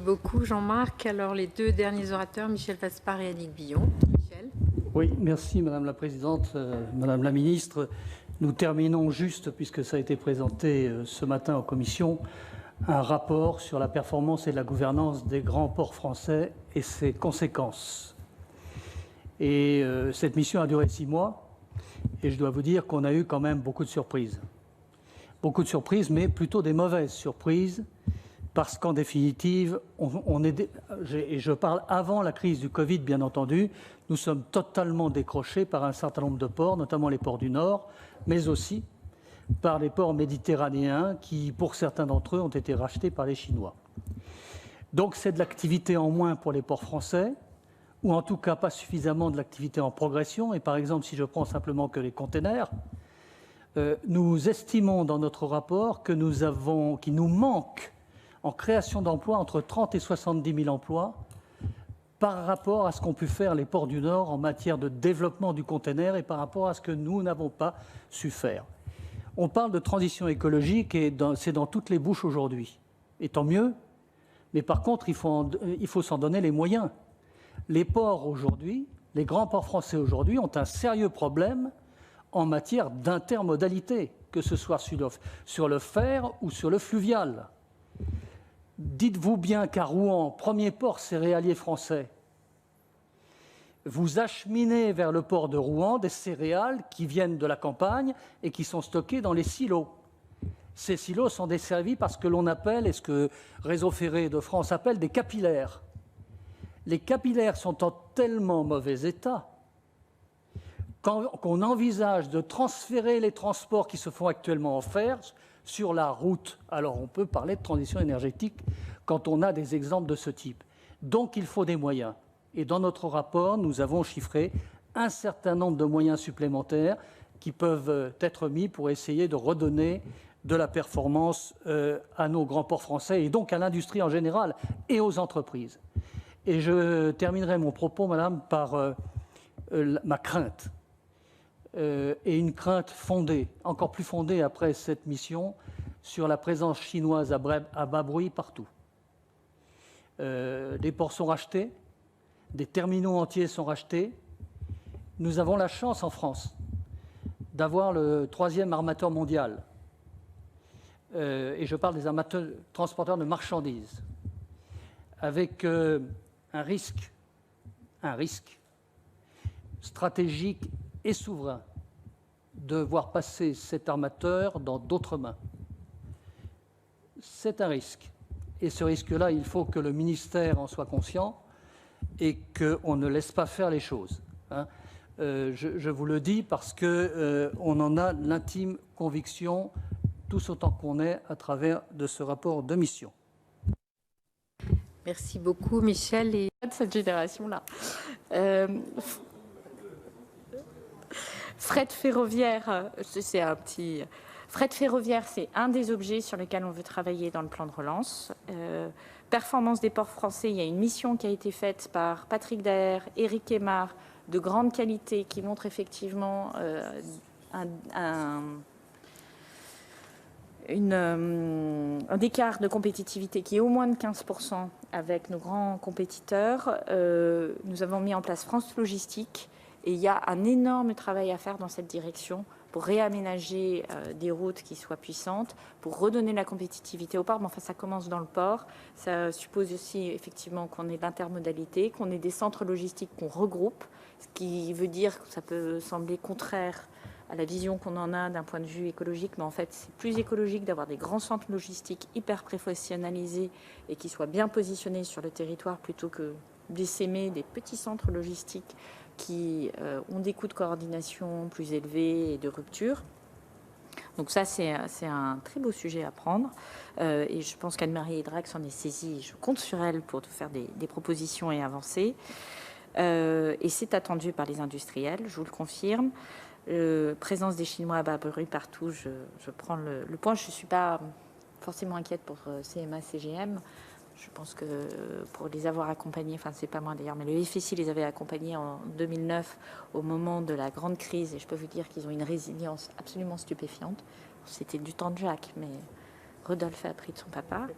beaucoup, Jean-Marc. Alors, les deux derniers orateurs, Michel Vaspart et Annick Billon. Michel. Oui, merci Madame la Présidente, Madame la Ministre. Nous terminons juste, puisque ça a été présenté ce matin en commission, un rapport sur la performance et la gouvernance des grands ports français et ses conséquences. Et cette mission a duré 6 mois, et je dois vous dire qu'on a eu quand même beaucoup de surprises. Beaucoup de surprises, mais plutôt des mauvaises surprises, parce qu'en définitive, et je parle avant la crise du Covid, bien entendu, nous sommes totalement décrochés par un certain nombre de ports, notamment les ports du Nord, mais aussi par les ports méditerranéens qui, pour certains d'entre eux, ont été rachetés par les Chinois. Donc c'est de l'activité en moins pour les ports français, ou en tout cas pas suffisamment de l'activité en progression. Et par exemple, si je prends simplement que les containers, nous estimons dans notre rapport qu'il nous manque en création d'emplois entre 30 et 70 000 emplois par rapport à ce qu'ont pu faire les ports du Nord en matière de développement du container et par rapport à ce que nous n'avons pas su faire. On parle de transition écologique et c'est dans toutes les bouches aujourd'hui. Et tant mieux, mais par contre, il faut s'en donner les moyens. Les ports aujourd'hui, les grands ports français aujourd'hui ont un sérieux problème en matière d'intermodalité, que ce soit sur le fer ou sur le fluvial. Dites-vous bien qu'à Rouen, premier port céréalier français, vous acheminez vers le port de Rouen des céréales qui viennent de la campagne et qui sont stockées dans les silos. Ces silos sont desservis par ce que l'on appelle, et ce que Réseau Ferré de France appelle, des capillaires. Les capillaires sont en tellement mauvais état qu'on envisage de transférer les transports qui se font actuellement en fer sur la route. Alors on peut parler de transition énergétique quand on a des exemples de ce type. Donc il faut des moyens. Et dans notre rapport, nous avons chiffré un certain nombre de moyens supplémentaires qui peuvent être mis pour essayer de redonner de la performance à nos grands ports français et donc à l'industrie en général et aux entreprises. Et je terminerai mon propos, Madame, par ma crainte. Et une crainte fondée, encore plus fondée après cette mission, sur la présence chinoise à bas bruit partout. Des ports sont rachetés, des terminaux entiers sont rachetés. Nous avons la chance en France d'avoir le 3e armateur mondial. Et je parle des armateurs transporteurs de marchandises, avec un risque stratégique et souverain de voir passer cet armateur dans d'autres mains. C'est un risque. Et ce risque-là, il faut que le ministère en soit conscient et qu'on ne laisse pas faire les choses. Je vous le dis parce qu'on en a l'intime conviction, tous autant qu'on est, à travers de ce rapport de mission. Merci beaucoup, Michel. Et de cette génération-là. Fret ferroviaire, c'est un petit... Fret ferroviaire, c'est un des objets sur lesquels on veut travailler dans le plan de relance. Performance des ports français, il y a une mission qui a été faite par Patrick Daher, Éric Aymard, de grande qualité, qui montre effectivement un écart de compétitivité qui est au moins de 15% avec nos grands compétiteurs. Nous avons mis en place France Logistique et il y a un énorme travail à faire dans cette direction pour réaménager des routes qui soient puissantes, pour redonner la compétitivité au port. Mais enfin, ça commence dans le port. Ça suppose aussi effectivement qu'on ait l'intermodalité, qu'on ait des centres logistiques qu'on regroupe, ce qui veut dire que ça peut sembler contraire à la vision qu'on en a d'un point de vue écologique, mais en fait, c'est plus écologique d'avoir des grands centres logistiques hyper professionnalisés et qui soient bien positionnés sur le territoire plutôt que d'essaimer des petits centres logistiques qui ont des coûts de coordination plus élevés et de rupture. Donc ça, c'est un très beau sujet à prendre. Et je pense qu'Anne-Marie Hédrac s'en est saisie. Je compte sur elle pour faire des propositions et avancer. Et c'est attendu par les industriels, je vous le confirme. Présence des Chinois à bas bruit partout, je prends le point. Je ne suis pas forcément inquiète pour CMA, CGM. Je pense que pour les avoir accompagnés, enfin c'est pas moi d'ailleurs, mais le FSI les avait accompagnés en 2009 au moment de la grande crise et je peux vous dire qu'ils ont une résilience absolument stupéfiante. C'était du temps de Jacques, mais Rodolphe a appris de son papa.